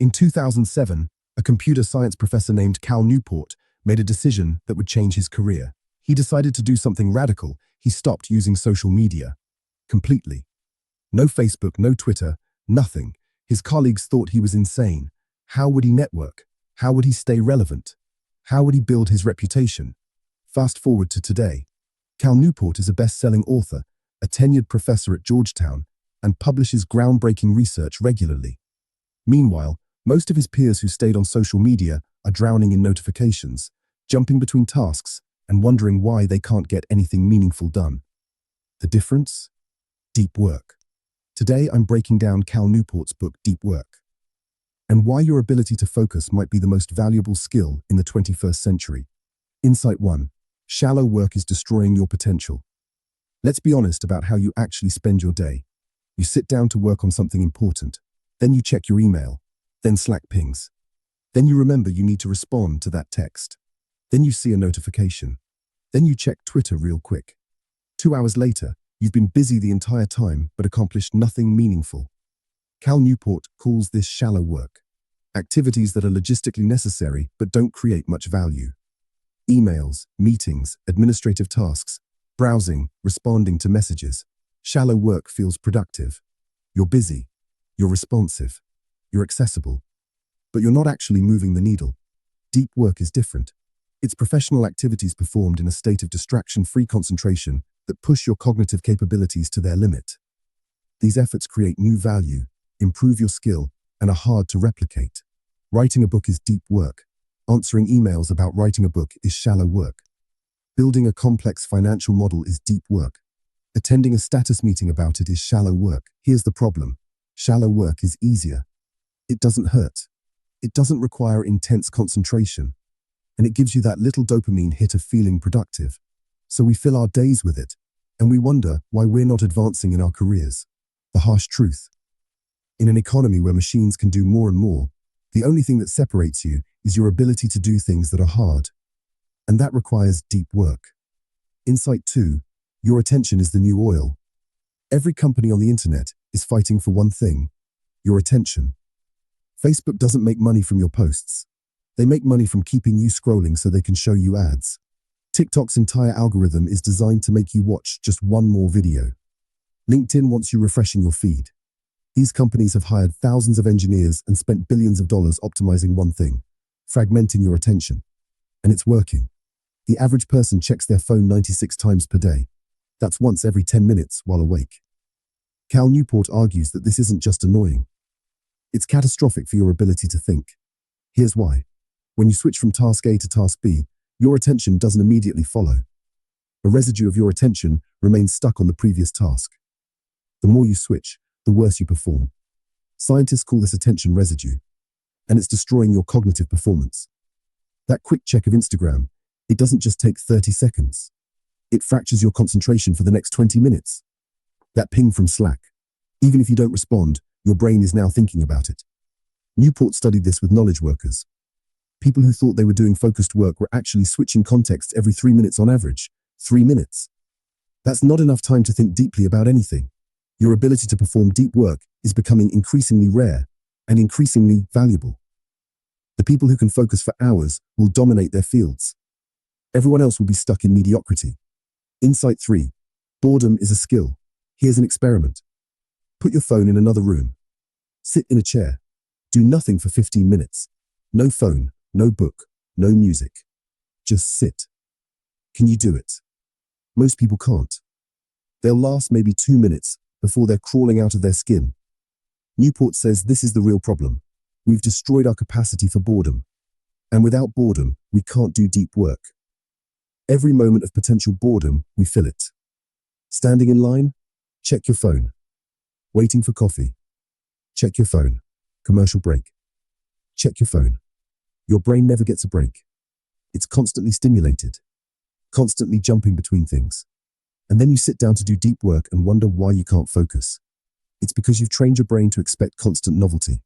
In 2007, a computer science professor named Cal Newport made a decision that would change his career. He decided to do something radical. He stopped using social media completely. No Facebook, no Twitter, nothing. His colleagues thought he was insane. How would he network? How would he stay relevant? How would he build his reputation? Fast forward to today. Cal Newport is a best-selling author, a tenured professor at Georgetown, and publishes groundbreaking research regularly. Meanwhile, most of his peers who stayed on social media are drowning in notifications, jumping between tasks, and wondering why they can't get anything meaningful done. The difference? Deep work. Today, I'm breaking down Cal Newport's book, Deep Work, and why your ability to focus might be the most valuable skill in the 21st century. Insight 1. Shallow work is destroying your potential. Let's be honest about how you actually spend your day. You sit down to work on something important, then you check your email, then Slack pings. Then you remember you need to respond to that text. Then you see a notification. Then you check Twitter real quick. 2 hours later, you've been busy the entire time but accomplished nothing meaningful. Cal Newport calls this shallow work. Activities that are logistically necessary but don't create much value. Emails, meetings, administrative tasks, browsing, responding to messages. Shallow work feels productive. You're busy. You're responsive. You're accessible. But you're not actually moving the needle. Deep work is different. It's professional activities performed in a state of distraction-free concentration that push your cognitive capabilities to their limit. These efforts create new value, improve your skill, and are hard to replicate. Writing a book is deep work. Answering emails about writing a book is shallow work. Building a complex financial model is deep work. Attending a status meeting about it is shallow work. Here's the problem. Shallow work is easier. It doesn't hurt. It doesn't require intense concentration. And it gives you that little dopamine hit of feeling productive. So we fill our days with it, and we wonder why we're not advancing in our careers. The harsh truth. In an economy where machines can do more and more, the only thing that separates you is your ability to do things that are hard. And that requires deep work. Insight 2. Your attention is the new oil. Every company on the internet is fighting for one thing: your attention. Facebook doesn't make money from your posts. They make money from keeping you scrolling so they can show you ads. TikTok's entire algorithm is designed to make you watch just one more video. LinkedIn wants you refreshing your feed. These companies have hired thousands of engineers and spent billions of dollars optimizing one thing: fragmenting your attention. And it's working. The average person checks their phone 96 times per day. That's once every 10 minutes while awake. Cal Newport argues that this isn't just annoying. It's catastrophic for your ability to think. Here's why. When you switch from task A to task B, your attention doesn't immediately follow. A residue of your attention remains stuck on the previous task. The more you switch, the worse you perform. Scientists call this attention residue, and it's destroying your cognitive performance. That quick check of Instagram, it doesn't just take 30 seconds. It fractures your concentration for the next 20 minutes. That ping from Slack, even if you don't respond, your brain is now thinking about it. Newport studied this with knowledge workers. People who thought they were doing focused work were actually switching contexts every 3 minutes on average. 3 minutes. That's not enough time to think deeply about anything. Your ability to perform deep work is becoming increasingly rare and increasingly valuable. The people who can focus for hours will dominate their fields. Everyone else will be stuck in mediocrity. Insight 3. Boredom is a skill. Here's an experiment. Put your phone in another room. Sit in a chair. Do nothing for 15 minutes. No phone, no book, no music. Just sit. Can you do it? Most people can't. They'll last maybe 2 minutes before they're crawling out of their skin. Newport says this is the real problem. We've destroyed our capacity for boredom. And without boredom, we can't do deep work. Every moment of potential boredom, we fill it. Standing in line? Check your phone. Waiting for coffee? Check your phone. Commercial break? Check your phone. Your brain never gets a break. It's constantly stimulated, constantly jumping between things. And then you sit down to do deep work and wonder why you can't focus. It's because you've trained your brain to expect constant novelty.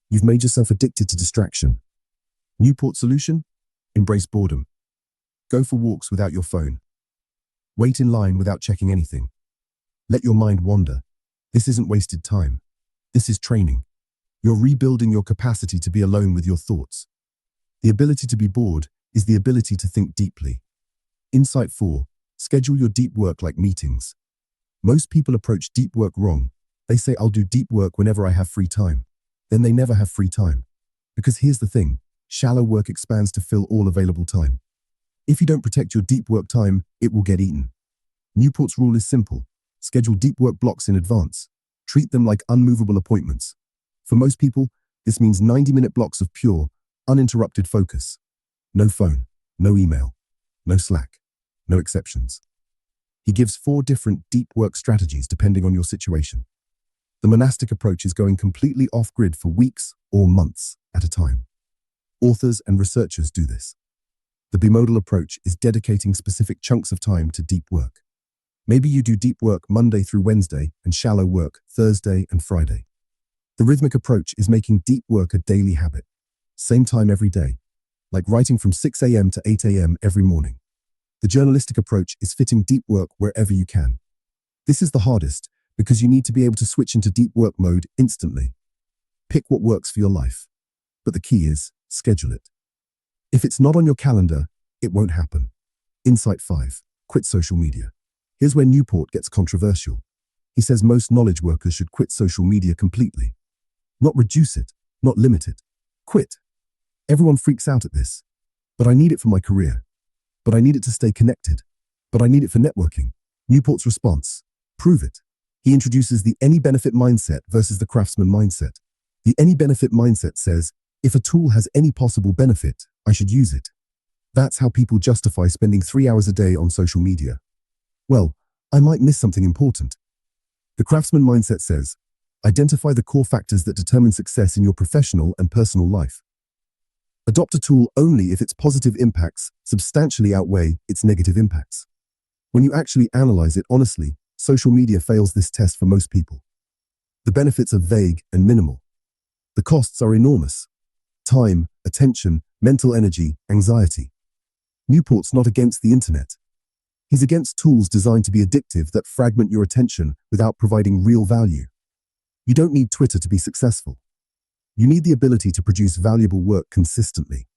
You've made yourself addicted to distraction. Newport solution? Embrace boredom. Go for walks without your phone. Wait in line without checking anything. Let your mind wander. This isn't wasted time. This is training. You're rebuilding your capacity to be alone with your thoughts. The ability to be bored is the ability to think deeply. Insight 4. Schedule your deep work like meetings. Most people approach deep work wrong. They say, I'll do deep work whenever I have free time. Then they never have free time. Because here's the thing, shallow work expands to fill all available time. If you don't protect your deep work time, it will get eaten. Newport's rule is simple. Schedule deep work blocks in advance. Treat them like unmovable appointments. For most people, this means 90-minute blocks of pure, uninterrupted focus. No phone, no email, no Slack, no exceptions. He gives 4 different deep work strategies depending on your situation. The monastic approach is going completely off-grid for weeks or months at a time. Authors and researchers do this. The bimodal approach is dedicating specific chunks of time to deep work. Maybe you do deep work Monday through Wednesday and shallow work Thursday and Friday. The rhythmic approach is making deep work a daily habit. Same time every day, like writing from 6 a.m. to 8 a.m. every morning. The journalistic approach is fitting deep work wherever you can. This is the hardest because you need to be able to switch into deep work mode instantly. Pick what works for your life. But the key is, schedule it. If it's not on your calendar, it won't happen. Insight 5. Quit social media. Here's where Newport gets controversial. He says most knowledge workers should quit social media completely. Not reduce it, not limit it. Quit. Everyone freaks out at this. But I need it for my career. But I need it to stay connected. But I need it for networking. Newport's response: prove it. He introduces the any benefit mindset versus the craftsman mindset. The any benefit mindset says, if a tool has any possible benefit, I should use it. That's how people justify spending 3 hours a day on social media. Well, I might miss something important. The craftsman mindset says, identify the core factors that determine success in your professional and personal life. Adopt a tool only if its positive impacts substantially outweigh its negative impacts. When you actually analyze it honestly, social media fails this test for most people. The benefits are vague and minimal. The costs are enormous. Time, attention, mental energy, anxiety. Newport's not against the internet. He's against tools designed to be addictive that fragment your attention without providing real value. You don't need Twitter to be successful. You need the ability to produce valuable work consistently.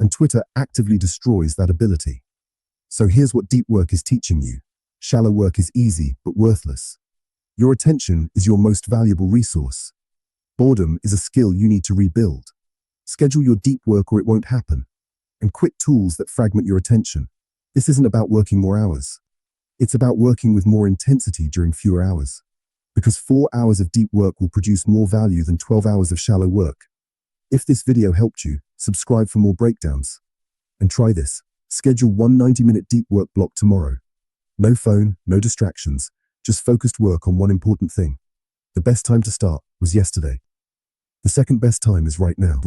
And Twitter actively destroys that ability. So here's what deep work is teaching you. Shallow work is easy but worthless. Your attention is your most valuable resource. Boredom is a skill you need to rebuild. Schedule your deep work or it won't happen. And quit tools that fragment your attention. This isn't about working more hours. It's about working with more intensity during fewer hours. Because 4 hours of deep work will produce more value than 12 hours of shallow work. If this video helped you, subscribe for more breakdowns. And try this. Schedule one 90-minute deep work block tomorrow. No phone, no distractions, just focused work on one important thing. The best time to start was yesterday. The second best time is right now.